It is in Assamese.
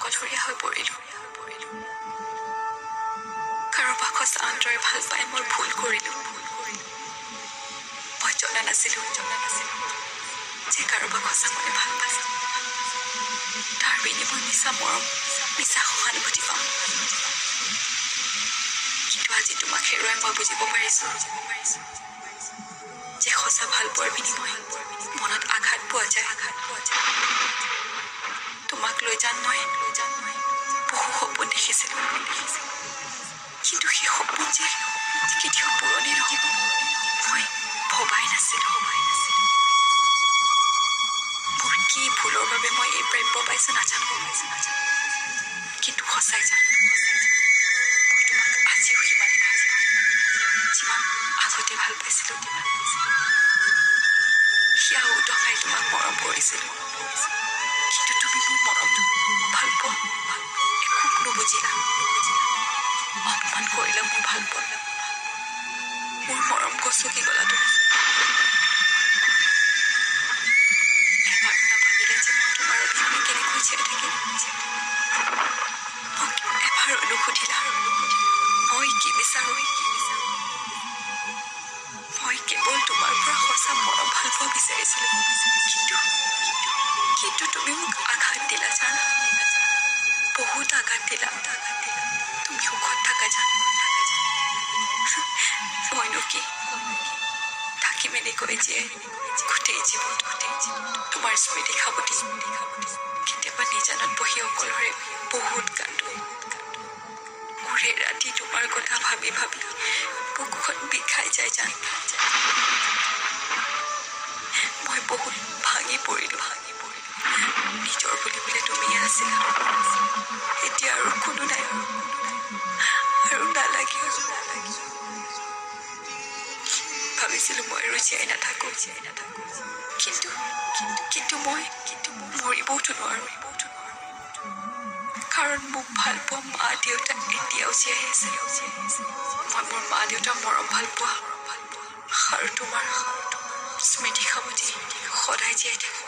অকলশৰীয়া হৈ পৰিলোঁ। কাৰোবাক সঁচা অন্তৰে ভাল পাই মই ভুল কৰিলোঁ। মই জনা নাছিলোঁ যে কাৰোবাক সঁচা মনে ভাল পালে তাৰ বিনিময় মিছা মৰম, মিছা সহানুভূতি পাম। কিন্তু আজি তোমাক হেৰুৱাই মই বুজিব পাৰিছোঁ যে সঁচা ভাল পোৱাৰ বিনিময় মনত আঘাত পোৱা যায়। তোমাক লৈ যান মই বহু সপোন দেখিছিলোঁ, কিন্তু সেই সপোন যে কেতিয়াও পুৰণি নহ'ব মই ভবাই নাছিলোঁ। মোৰ কি ভুলৰ বাবে মই এই প্ৰাপ্য পাইছোঁ নাজানো, কিন্তু সঁচাই জানো মই তোমাক আজিও সিমানে ভাল পাওঁ যিমান আগতে ভাল পাইছিলোঁ। সেয়া উদঙাই তোমাক মৰম কৰিছিলোঁ, কিন্তু তুমি মোৰ মৰম ভাল পোৱা একো নুবুজিলা। অপমান কৰিলা মোৰ ভাল পোৱা, মোৰ মৰম গছকি গলা তুমি। এবাৰ নাভাবিলে যে মই তোমাৰ অবিহনে কেনেকৈ জীয়াই থাকিম। মোক এবাৰ নুসুধিলা মই কি বিচাৰোঁ। মই কেৱল তোমাৰ পৰা সঁচা মৰম ভাল পোৱা বিচাৰিছিলোঁ, কিন্তু তুমি মোক আঘাত দিলা জানা, বহুত আঘাত দিলা। তুমি সুখত থাকা জানো, মইনো কি থাকিম এনেকৈ জীয়াই গোটেই জীৱন তোমাৰ স্মৃতি খাবতি। কেতিয়াবা নিজানত বহি অকলশৰে বহুত কান্দো। মোৰে ৰাতি তোমাৰ কথা ভাবি ভাবি বুকুখন বিষাই যায় জান। মই বহুত ভাঙি পৰিলোঁ। নিজৰ বুলিবলৈ তুমিয়ে আছিলা, এতিয়া আৰু কোনো নাই আৰু নালাগে। ভাবিছিলোঁ মই আৰু জীয়াই নাথাকোঁ, কিন্তু মই মৰিবওতো নোৱাৰোঁ, কাৰণ মোক ভাল পোৱা মা দেউতা এতিয়াও জীয়াই আছে। মই মোৰ মা দেউতাৰ মৰম ভাল পোৱা আৰু তোমাৰ স্মৃতি খাবতি সদায় জীয়াই থাকোঁ।